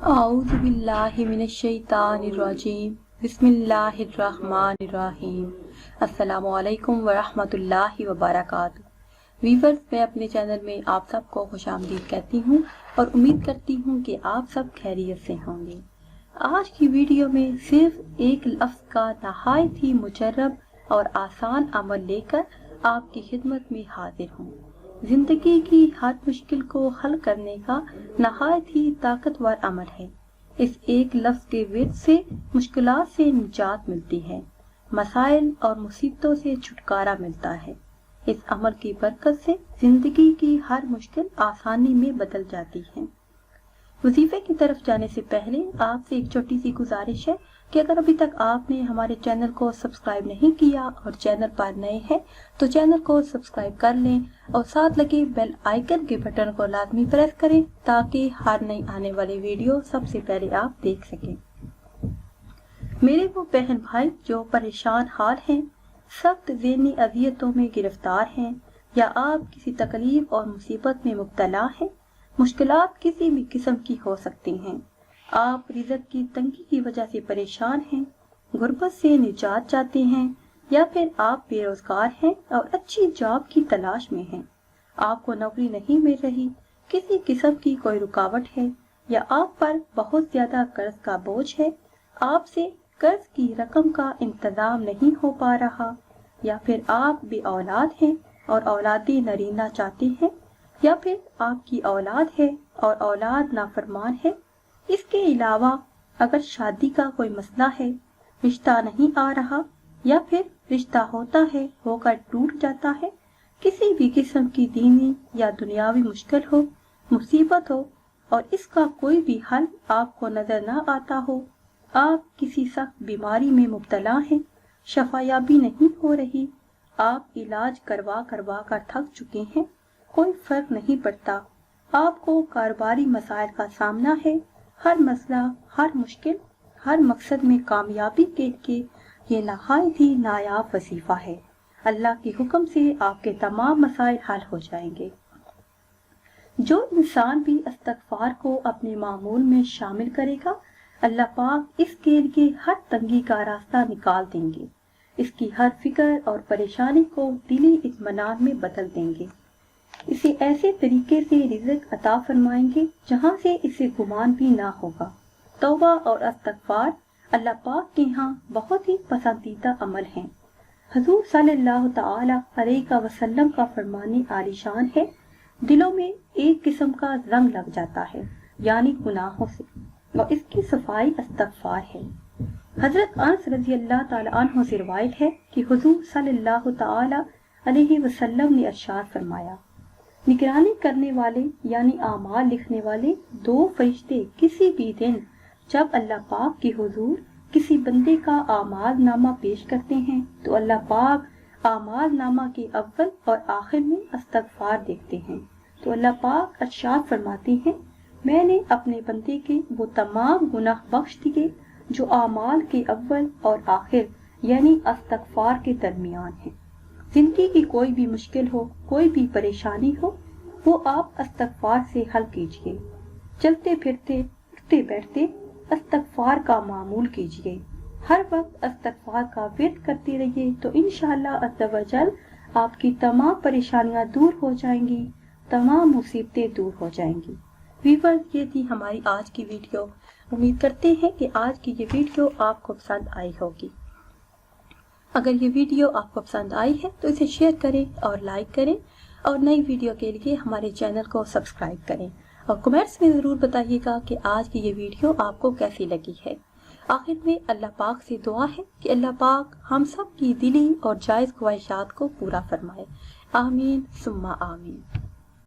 اعوذ باللہ من الشیطان الرجیم بسم اللہ الرحمن الرحیم۔ السلام علیکم ورحمۃ اللہ وبرکاتہ۔ ویورز، میں اپنے چینل میں آپ سب کو خوش آمدید کہتی ہوں اور امید کرتی ہوں کہ آپ سب خیریت سے ہوں گے۔ آج کی ویڈیو میں صرف ایک لفظ کا نہایت ہی مجرب اور آسان عمل لے کر آپ کی خدمت میں حاضر ہوں۔ زندگی کی ہر مشکل کو حل کرنے کا نہایت ہی طاقتور عمل ہے۔ اس ایک لفظ کے ورد سے مشکلات سے نجات ملتی ہے، مسائل اور مصیبتوں سے چھٹکارا ملتا ہے۔ اس عمل کی برکت سے زندگی کی ہر مشکل آسانی میں بدل جاتی ہے۔ وظیفے کی طرف جانے سے پہلے آپ سے ایک چھوٹی سی گزارش ہے کہ اگر ابھی تک آپ نے ہمارے چینل کو سبسکرائب نہیں کیا اور چینل پر نئے ہیں تو چینل کو سبسکرائب کر لیں اور ساتھ لگے بیل آئیکن کے بٹن کو لازمی پریس کریں تاکہ ہر نئی آنے والی ویڈیو سب سے پہلے آپ دیکھ سکیں۔ میرے وہ بہن بھائی جو پریشان حال ہیں، سخت ذہنی اذیتوں میں گرفتار ہیں یا آپ کسی تکلیف اور مصیبت میں مبتلا ہیں، مشکلات کسی بھی قسم کی ہو سکتی ہیں۔ آپ رزق کی تنگی کی وجہ سے پریشان ہیں، غربت سے نجات چاہتے ہیں، یا پھر آپ بے روزگار ہیں اور اچھی جاب کی تلاش میں ہیں۔ آپ کو نوکری نہیں مل رہی، کسی قسم کی کوئی رکاوٹ ہے یا آپ پر بہت زیادہ قرض کا بوجھ ہے، آپ سے قرض کی رقم کا انتظام نہیں ہو پا رہا، یا پھر آپ بے اولاد ہیں اور اولادی نرینہ چاہتے ہیں، یا پھر آپ کی اولاد ہے اور اولاد نافرمان ہے۔ اس کے علاوہ اگر شادی کا کوئی مسئلہ ہے، رشتہ نہیں آ رہا، یا پھر رشتہ ہوتا ہے ہو کر ٹوٹ جاتا ہے، کسی بھی قسم کی دینی یا دنیاوی مشکل ہو، مصیبت ہو اور اس کا کوئی بھی حل آپ کو نظر نہ آتا ہو، آپ کسی سخت بیماری میں مبتلا ہیں، شفا یابی نہیں ہو رہی، آپ علاج کروا کر تھک چکے ہیں، کوئی فرق نہیں پڑتا، آپ کو کاروباری مسائل کا سامنا ہے، ہر مسئلہ، ہر مشکل، ہر مقصد میں کامیابی کے لیے یہ نہایت ہی نایاب وظیفہ ہے۔ اللہ کے حکم سے آپ کے تمام مسائل حل ہو جائیں گے۔ جو انسان بھی استغفار کو اپنے معمول میں شامل کرے گا، اللہ پاک اس کے لیے ہر تنگی کا راستہ نکال دیں گے، اس کی ہر فکر اور پریشانی کو دلی اطمینان میں بدل دیں گے، اسے ایسے طریقے سے رزق عطا فرمائیں گے جہاں سے اسے گمان بھی نہ ہوگا۔ توبہ اور استغفار اللہ پاک کے ہاں بہت ہی پسندیدہ عمل ہیں۔ حضور صلی اللہ تعالی علیہ وسلم کا فرمان عالی شان ہے، دلوں میں ایک قسم کا رنگ لگ جاتا ہے، یعنی گناہوں سے، اور اس کی صفائی استغفار ہے۔ حضرت انس رضی اللہ تعالی عنہ سے روایت ہے کہ حضور صلی اللہ تعالی علیہ وسلم نے ارشاد فرمایا، نگرانی کرنے والے یعنی اعمال لکھنے والے دو فرشتے کسی بھی دن جب اللہ پاک کے حضور کسی بندے کا اعمال نامہ پیش کرتے ہیں تو اللہ پاک اعمال نامہ کے اول اور آخر میں استغفار دیکھتے ہیں، تو اللہ پاک ارشاد فرماتے ہیں، میں نے اپنے بندے کے وہ تمام گناہ بخش دیے جو اعمال کے اول اور آخر یعنی استغفار کے درمیان ہیں۔ زندگی کی کوئی بھی مشکل ہو، کوئی بھی پریشانی ہو، وہ آپ استغفار سے حل کیجئے۔ چلتے پھرتے، اٹھتے بیٹھتے استغفار کا معمول کیجئے، ہر وقت استغفار کا ورد کرتے رہیے تو انشاءاللہ عز و جل آپ کی تمام پریشانیاں دور ہو جائیں گی، تمام مصیبتیں دور ہو جائیں گی۔ ویورز، یہ تھی ہماری آج کی ویڈیو۔ امید کرتے ہیں کہ آج کی یہ ویڈیو آپ کو پسند آئی ہوگی۔ اگر یہ ویڈیو آپ کو پسند آئی ہے تو اسے شیئر کریں اور لائک کریں، اور نئی ویڈیو کے لیے ہمارے چینل کو سبسکرائب کریں، اور کمنٹس میں ضرور بتائیے گا کہ آج کی یہ ویڈیو آپ کو کیسی لگی ہے۔ آخر میں اللہ پاک سے دعا ہے کہ اللہ پاک ہم سب کی دلی اور جائز خواہشات کو پورا فرمائے۔ آمین ثم آمین۔